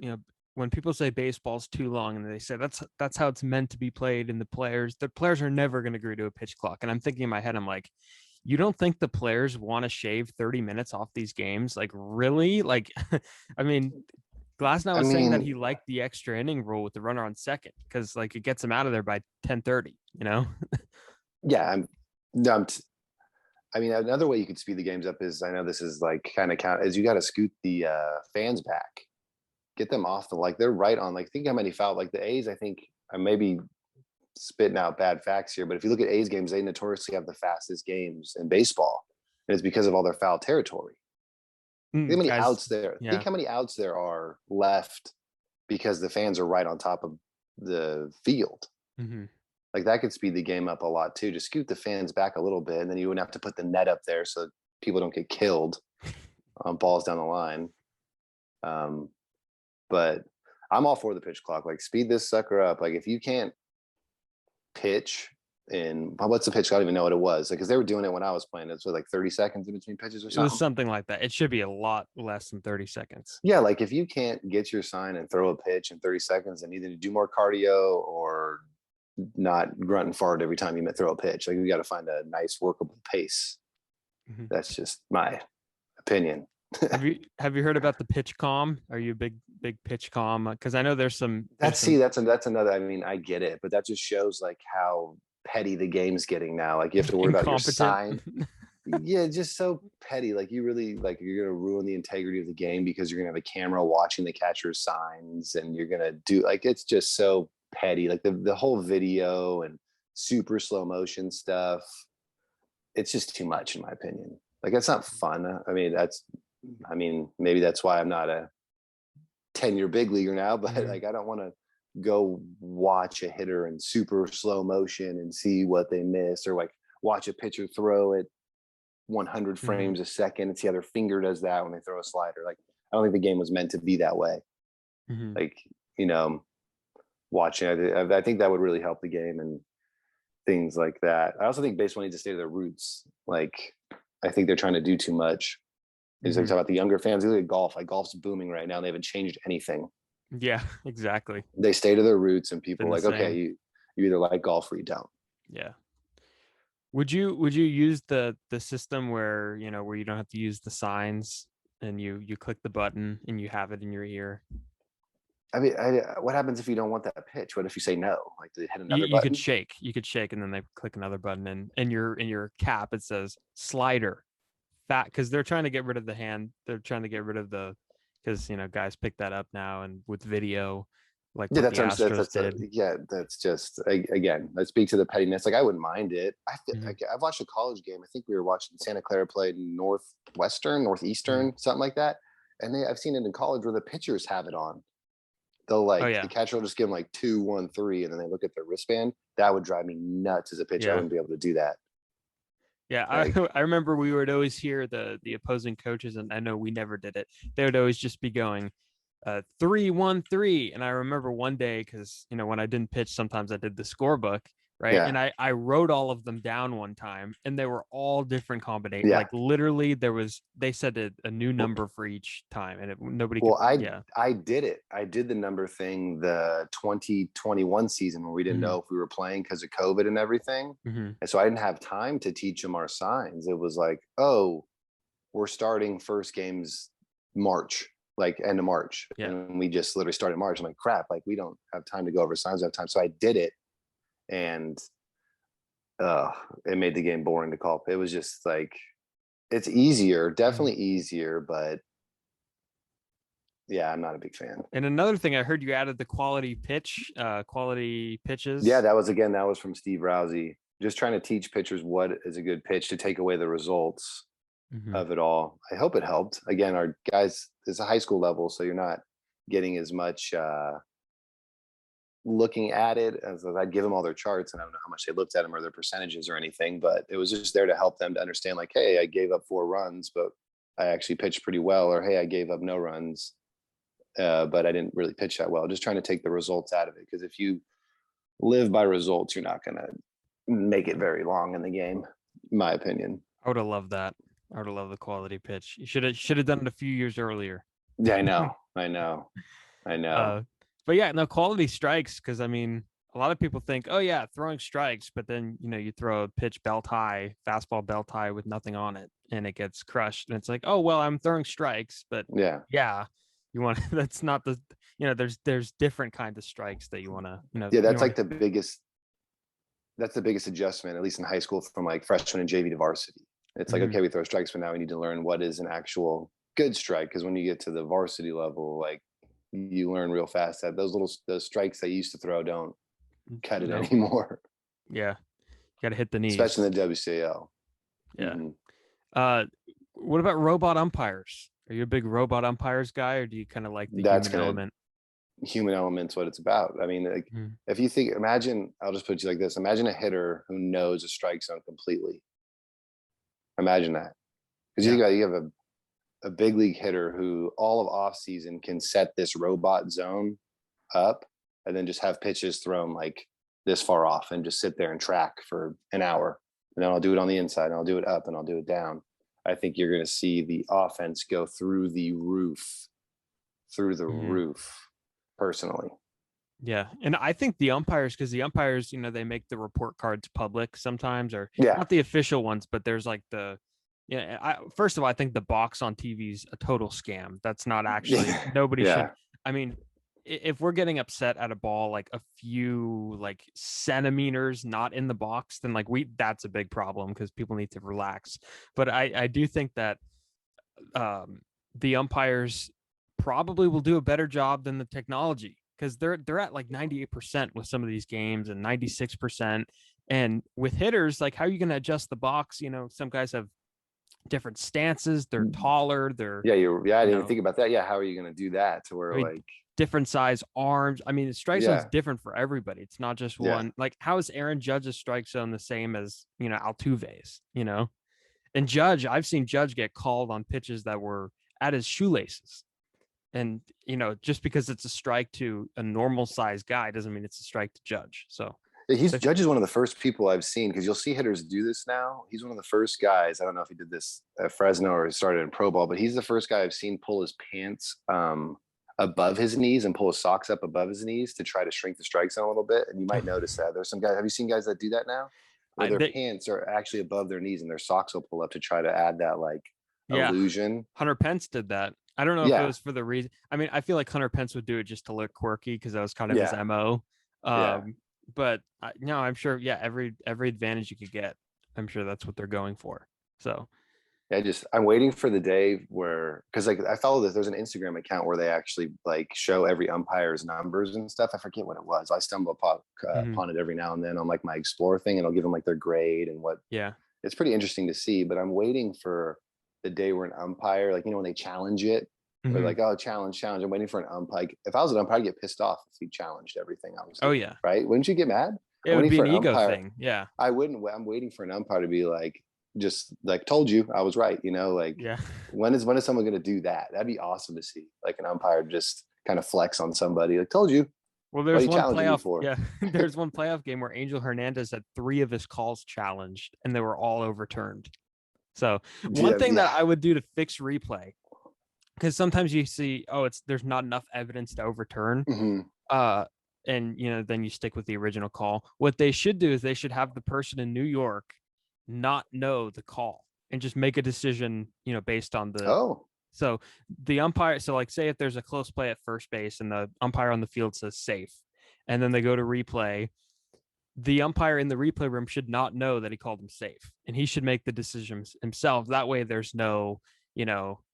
when people say baseball's too long and they say that's how it's meant to be played, and the players are never going to agree to a pitch clock. And I'm thinking in my head, I'm like, you don't think the players want to shave 30 minutes off these games? Like, really? Like, I mean, Glasnow was saying that he liked the extra inning rule with the runner on second because like it gets him out of there by 10:30, Yeah. I mean, another way you could speed the games up is, I know this is like kind of count, is you got to scoot the fans back. Get them off they're right on, think how many foul, like the A's, I think I may be spitting out bad facts here, but if you look at A's games, they notoriously have the fastest games in baseball. And it's because of all their foul territory. Think how many outs there. Yeah. Think how many outs there are left because the fans are right on top of the field. Mm-hmm. Like that could speed the game up a lot too. Just scoot the fans back a little bit, and then you wouldn't have to put the net up there so people don't get killed on balls down the line. But I'm all for the pitch clock. Like, speed this sucker up. Like, if you can't pitch in, what's the pitch? I don't even know what it was. Because they were doing it when I was playing. It's like 30 seconds in between pitches or something. It was something like that. It should be a lot less than 30 seconds. Yeah, like if you can't get your sign and throw a pitch in 30 seconds, and either do more cardio or not grunt and fart every time you throw a pitch. Like, we got to find a nice workable pace. Mm-hmm. That's just my opinion. Have you heard about the pitch calm? Are you a big pitch calm? Because I know there's some. That's another. I mean, I get it, but that just shows like how petty the game's getting now. Like, you have to worry about your sign. Yeah, just so petty. Like, you really, like, you're gonna ruin the integrity of the game because you're gonna have a camera watching the catcher's signs, and you're gonna do, like, it's just so petty. Like the whole video and super slow motion stuff. It's just too much, in my opinion. Like, it's not fun. I mean, maybe that's why I'm not a 10-year big leaguer now, but like, I don't want to go watch a hitter in super slow motion and see what they miss, or like watch a pitcher throw at 100 frames a second and see how their finger does that when they throw a slider. Like, I don't think the game was meant to be that way. Mm-hmm. Like, watching, I think that would really help the game and things like that. I also think baseball needs to stay to their roots. Like, I think they're trying to do too much. Is Mhm. like about the younger fans. Look at golf. Like golf's booming right now. They haven't changed anything. Yeah, exactly. They stay to their roots, and people Been are the like, okay, same. you either like golf or you don't. Yeah. Would you use the system where, where you don't have to use the signs and you click the button and you have it in your ear? I mean, what happens if you don't want that pitch? What if you say no? Like, do they hit You, another you could button? shake. You could shake and then they click another button, and in your cap it says slider. Fat, because they're trying to get rid of the hand. They're trying to get rid of the, because guys pick that up now, and with video, like Yeah, what the that's what I'm saying. Astros did. Yeah, that's just again. Let's speak to the pettiness. Like, I wouldn't mind it. Mhm. I've watched a college game. I think we were watching Santa Clara play Northeastern, Mhm. something like that. And I've seen it in college where the pitchers have it on. They'll Oh the yeah, catcher will just give them like 2, 1, 3, and then they look at their wristband. That would drive me nuts as a pitcher. I yeah, wouldn't be able to do that. yeah. I Like, I remember we would always hear the opposing coaches, and I know we never did it. They would always just be going 3-1-3. And I remember one day, because when I didn't pitch, sometimes I did the scorebook, right? yeah, And I wrote all of them down one time, and they were all different combinations. yeah. Like literally, they said a new number for each time, and nobody could. Well, I Yeah. I did it. I did the number thing the 2021 season where we didn't Hmm. know if we were playing because of COVID and everything. Hmm. And so I didn't have time to teach them our signs. It was like, oh, we're starting first games March, like end of March. Yeah. And we just literally started March. I'm like, crap, like we don't have time to go over signs. We have time. So I did it. And it made the game boring to call. It was just like, it's easier, definitely easier, but yeah, I'm not a big fan. And another thing, I heard you added the quality pitches. Yeah, that was from Steve Rousey. Just trying to teach pitchers what is a good pitch to take away the results Mhm. of it all. I hope it helped. Again, our guys, it's a high school level, so you're not getting as much looking at it as I'd give them all their charts, and I don't know how much they looked at them or their percentages or anything, but it was just there to help them to understand, like, hey, I gave up 4 runs, but I actually pitched pretty well, or hey, I gave up no runs, but I didn't really pitch that well. Just trying to take the results out of it, because if you live by results, you're not going to make it very long in the game, in my opinion. I would have loved that. I would have loved the quality pitch. You should have done it a few years earlier. Yeah, I know. But yeah, no, quality strikes, because I mean, a lot of people think, oh yeah, throwing strikes, but then you throw a pitch belt high, fastball belt high with nothing on it, and it gets crushed, and it's like, oh well, I'm throwing strikes, but Yeah. you want that's not the there's different kinds of strikes that you want to Yeah, that's like that's the biggest adjustment, at least in high school, from like freshman and JV to varsity. It's like, Mhm. okay, we throw strikes, but now we need to learn what is an actual good strike. Because when you get to the varsity level, like, you learn real fast that those strikes they used to throw don't cut it No. anymore, Yeah, you got to hit the knees. especially in the WCL. Yeah. Mhm. What about robot umpires? Are you a big robot umpires guy, or do you kind of like the That's human gonna element? Human element's what it's about. I mean, like, Mhm. if you think, imagine, I'll just put you like this: imagine a hitter who knows a strike zone completely. Imagine that, because you Yeah. think about it, you have a big league hitter who all of off season can set this robot zone up, and then just have pitches thrown like this far off and just sit there and track for an hour. And then I'll do it on the inside, and I'll do it up, and I'll do it down. I think you're going to see the offense go through the roof, Mhm. personally. Yeah, and I think the umpires, because the umpires, they make the report cards public sometimes, or Yeah. not the official ones, but there's like first of all, I think the box on TV is a total scam. That's not actually, nobody should. Yeah. I mean, if we're getting upset at a ball like a few like centimeters not in the box, then like that's a big problem, because people need to relax. But I do think that the umpires probably will do a better job than the technology, because they're at like 98% with some of these games, and 96%. And with hitters, like, how are you going to adjust the box? Some guys have different stances. They're taller. They're Yeah, I didn't even think about that. Yeah, how are you going to do that to where, I mean, like, different size arms. I mean, the strike zone's yeah, different for everybody. It's not just yeah, one. Like, how is Aaron Judge's strike zone the same as Altuve's? And Judge, I've seen Judge get called on pitches that were at his shoelaces. And, just because it's a strike to a normal size guy doesn't mean it's a strike to Judge. So, Judge is one of the first people I've seen, because you'll see hitters do this now. He's one of the first guys. I don't know if he did this at Fresno or started in pro ball, but he's the first guy I've seen pull his pants above his knees and pull his socks up above his knees to try to shrink the strike zone a little bit. And you might notice that there's some guys. Have you seen guys that do that now? Where their pants are actually above their knees and their socks will pull up to try to add that illusion. Hunter Pence did that. I don't know if it was for the reason. I mean, I feel like Hunter Pence would do it just to look quirky because that was kind of his MO. But no, I'm sure. Yeah, every advantage you could get, I'm sure that's what they're going for. So, I'm waiting for the day where, because I follow this. There's an Instagram account where they actually show every umpire's numbers and stuff. I forget what it was. I stumble upon it every now and then on my Explore thing, and I'll give them their grade and what. Yeah, it's pretty interesting to see. But I'm waiting for the day where an umpire, when they challenge it, they're oh, challenge. I'm waiting for an umpire. If I was an umpire, I'd get pissed off if he challenged everything I was doing. Right? Wouldn't you get mad? It would be an ego thing. Yeah. I wouldn't. I'm waiting for an umpire to be told you I was right. When is someone going to do that? That'd be awesome to see. An umpire just kind of flex on somebody. Told you. Well, there's one playoff. Yeah. There's one playoff game where Angel Hernandez had 3 of his calls challenged and they were all overturned. So one thing that I would do to fix replay, because sometimes you see, there's not enough evidence to overturn. And then you stick with the original call. What they should do is they should have the person in New York not know the call and just make a decision, based on the so the umpire. So say if there's a close play at first base and the umpire on the field says safe, and then they go to replay, the umpire in the replay room should not know that he called him safe, and he should make the decisions himself. That way there's no,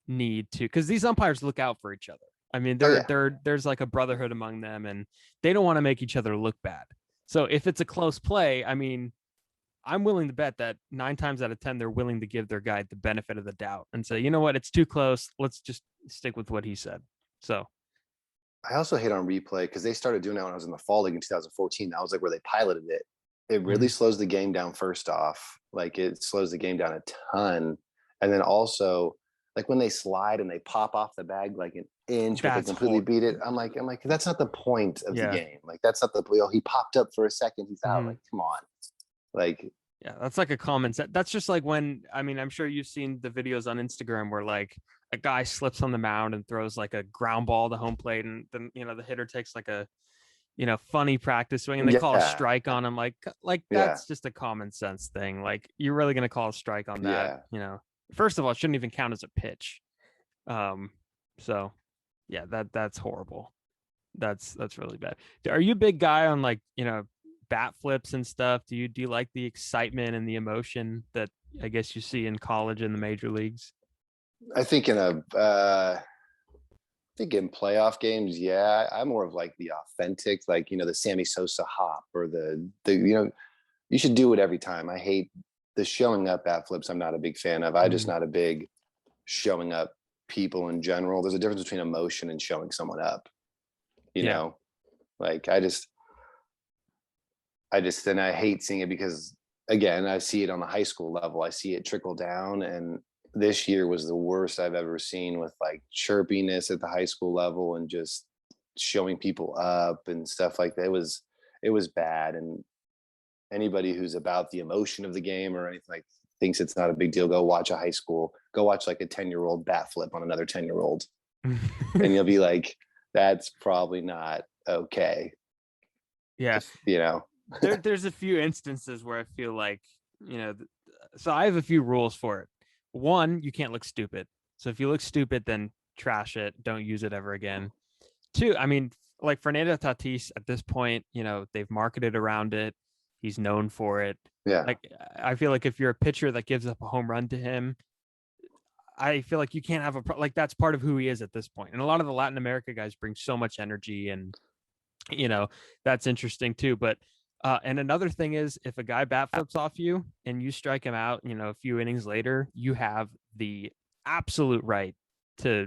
need to, because these umpires look out for each other. I mean, there's a brotherhood among them, and they don't want to make each other look bad. So if it's a close play, I mean, I'm willing to bet that 9 times out of 10, they're willing to give their guy the benefit of the doubt and say, you know what, it's too close. Let's just stick with what he said. So I also hate on replay because they started doing that when I was in the fall league in 2014. That was where they piloted it. It really slows the game down. First off, it slows the game down a ton. And then also when they slide and they pop off the bag an inch, but they completely beat it. I'm like, that's not the point of the game. That's not the, he popped up for a second. He's out. Come on. That's a common set. That's just when, I'm sure you've seen the videos on Instagram where a guy slips on the mound and throws a ground ball to home plate, and then the hitter takes a funny practice swing and they call a strike on him. That's just a common sense thing. You're really gonna call a strike on that? First of all, it shouldn't even count as a pitch. So that's horrible. That's really bad. Are you a big guy on bat flips and stuff? Do you like the excitement and the emotion that I guess you see in college and the major leagues? I think in playoff games, I'm more of the authentic, the Sammy Sosa hop or the you should do it every time. I hate the showing up bat flips. I'm not a big fan of. I'm just not a big showing up people in general. There's a difference between emotion and showing someone up. You know, and I hate seeing it because, again, I see it on the high school level. I see it trickle down, and this year was the worst I've ever seen with chirpiness at the high school level and just showing people up and stuff like that. It was bad. And anybody who's about the emotion of the game or anything thinks it's not a big deal, go watch a 10-year-old bat flip on another 10-year-old. And you'll be like, that's probably not okay. Yeah. There's a few instances where I feel so I have a few rules for it. 1, you can't look stupid. So if you look stupid, then trash it. Don't use it ever again. 2, Fernando Tatis at this point, they've marketed around it. He's known for it. Yeah. I feel if you're a pitcher that gives up a home run to him, I feel you can't have that's part of who he is at this point. And a lot of the Latin America guys bring so much energy, and that's interesting too. But and another thing is, if a guy bat flips off you and you strike him out, a few innings later, you have the absolute right to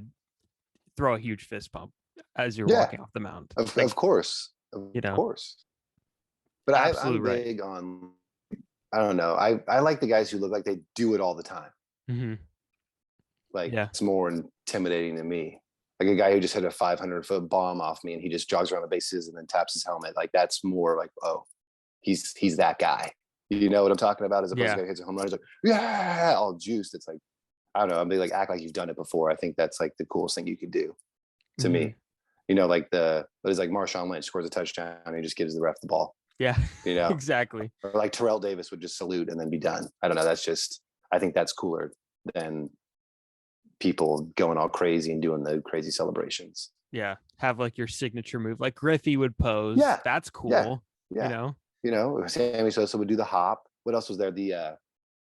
throw a huge fist pump as you're walking off the mound. Of course. Of course. But I'm big on, I don't know. I like the guys who look like they do it all the time. Mm-hmm. It's more intimidating to me. A guy who just hit a 500-foot bomb off me and he just jogs around the bases and then taps his helmet. That's more oh, he's that guy. You know what I'm talking about? As opposed to guy who hits a home run, he's like, yeah, all juiced. It's like, I don't know. I'm like, act like you've done it before. I think that's like the coolest thing you could do to me. You know, like but it's like Marshawn Lynch scores a touchdown and he just gives the ref the ball. Yeah, you know, exactly. Or like Terrell Davis would just salute and then be done. I don't know. I think that's cooler than people going all crazy and doing the crazy celebrations. Yeah. Have like your signature move, like Griffey would pose. Yeah. That's cool. Yeah. You know, Sammy Sosa would do the hop. What else was there? The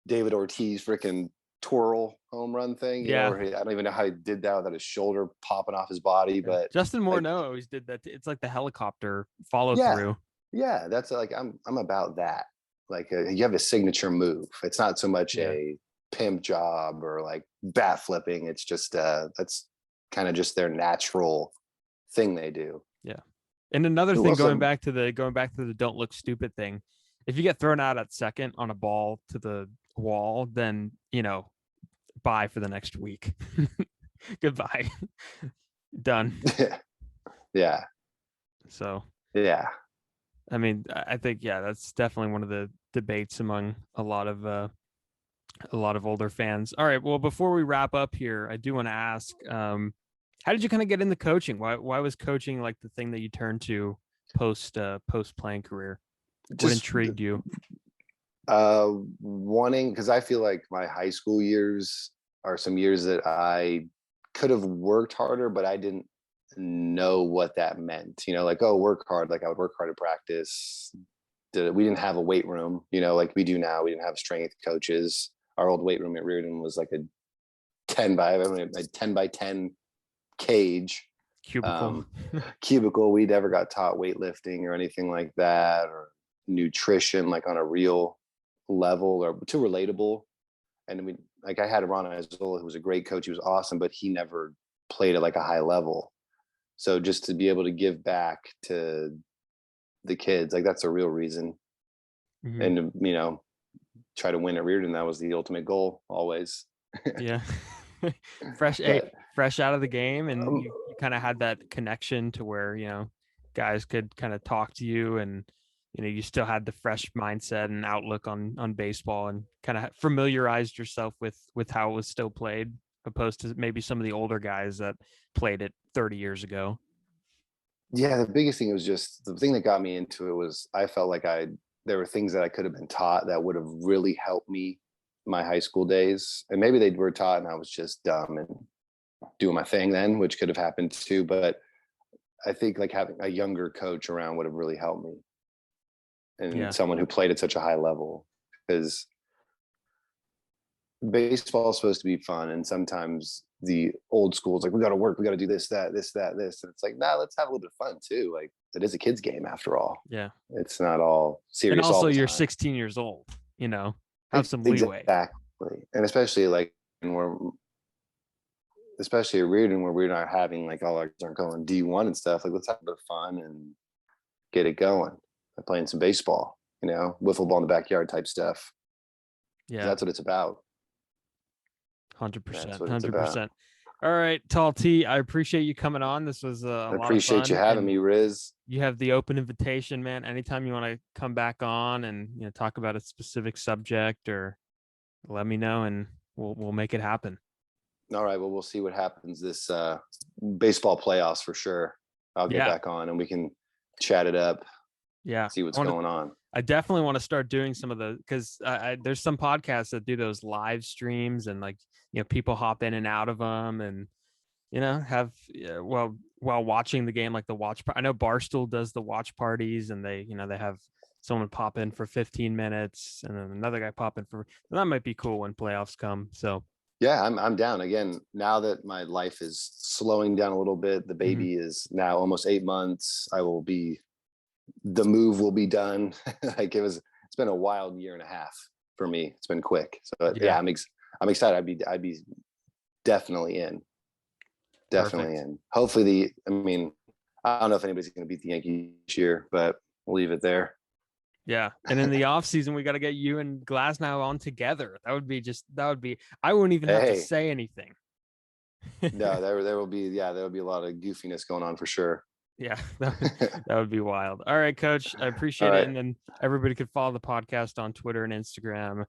David Ortiz freaking twirl home run thing. You know, I don't even know how he did that without his shoulder popping off his body. But Justin Morneau always did that. It's like the helicopter follow through. Yeah, that's like I'm about that. Like you have a signature move. It's not so much a pimp job or like bat flipping. It's just that's kind of just their natural thing they do. Yeah. And another thing, going back to the don't look stupid thing, if you get thrown out at second on a ball to the wall, then, you know, bye for the next week. Goodbye. Done. Yeah. So, yeah. I mean, I think, that's definitely one of the debates among a lot of older fans. All right. Well, before we wrap up here, I do want to ask, how did you kind of get into coaching? Why was coaching like the thing that you turned to post playing career? What intrigued you? Wanting, because I feel like my high school years are some years that I could have worked harder, but I didn't know what that meant. You know, like, oh, work hard. Like I would work hard at practice. We didn't have a weight room, you know, like we do now. We didn't have strength coaches. Our old weight room at Reardon was like a 10 by 10 cage cubicle. We never got taught weightlifting or anything like that, or nutrition, like on a real level or too relatable. And I had Ron Isola, who was a great coach. He was awesome, but he never played at like a high level. So just to be able to give back to the kids, like that's a real reason. And to, you know, try to win at Reardon, that was the ultimate goal always. Yeah. fresh out of the game, and you kind of had that connection to where, you know, guys could kind of talk to you, and you know, you still had the fresh mindset and outlook on baseball, and kind of familiarized yourself with how it was still played, opposed to maybe some of the older guys that played it 30 years ago. Yeah, the biggest thing was just the thing that got me into it was I felt like there were things that I could have been taught that would have really helped me my high school days. And maybe they were taught and I was just dumb and doing my thing then, which could have happened too. But I think like having a younger coach around would have really helped me. And someone who played at such a high level, because baseball is supposed to be fun. And sometimes the old school is like, we got to work, we got to do this, that, this, that, this. And it's like, nah, let's have a little bit of fun too. Like it is a kid's game after all. Yeah. It's not all serious. And also all you're 16 years old, you know, have some leeway. Exactly. And especially like especially at Reardon, where we're not having like all our kids aren't going D1 and stuff. Like let's have a bit of fun and get it going. Playing some baseball, you know, wiffle ball in the backyard type stuff. Yeah. That's what it's about. 100%. 100%. All right, Tall T, I appreciate you coming on. This was a lot of fun. I appreciate you having me, Riz. You have the open invitation, man. Anytime you want to come back on and, you know, talk about a specific subject, or let me know and we'll make it happen. All right. Well, we'll see what happens this baseball playoffs for sure. I'll get back on and we can chat it up. Yeah. See what's going on. I definitely want to start doing some of because there's some podcasts that do those live streams, and like, you know, people hop in and out of them, and, you know, have, while watching the game, like the watch. I know Barstool does the watch parties, and they have someone pop in for 15 minutes and then another guy pop in and that might be cool when playoffs come. So yeah, I'm down. Again, now that my life is slowing down a little bit, the baby is now almost 8 months. The move will be done. Like it's been a wild year and a half for me. It's been quick. So yeah, I'm excited. I'd be definitely in. Definitely in. Hopefully I don't know if anybody's going to beat the Yankees this year, but we'll leave it there. Yeah. And in the off season, we got to get you and Glasnow on together. I wouldn't even have to say anything. No, there will be a lot of goofiness going on for sure. Yeah, that would be wild. All right, Coach. I appreciate All it. right. And then everybody could follow the podcast on Twitter and Instagram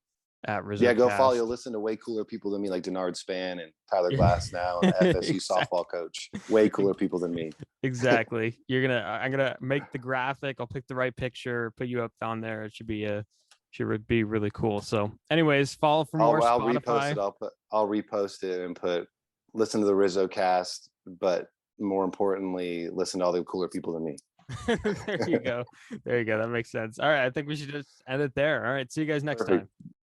at RizzoCast. Yeah, go follow. You'll listen to way cooler people than me, like Denard Span and Tyler Glasnow and the FSU softball coach. Way cooler people than me. Exactly. I'm gonna make the graphic. I'll pick the right picture, put you up on there. It should be really cool. So, anyways, follow for more I'll Spotify. repost it. I'll repost it and listen to the RizzoCast, but more importantly, listen to all the cooler people than me. There you go. That makes sense. All right, I think we should just end it there. All right, see you guys next time.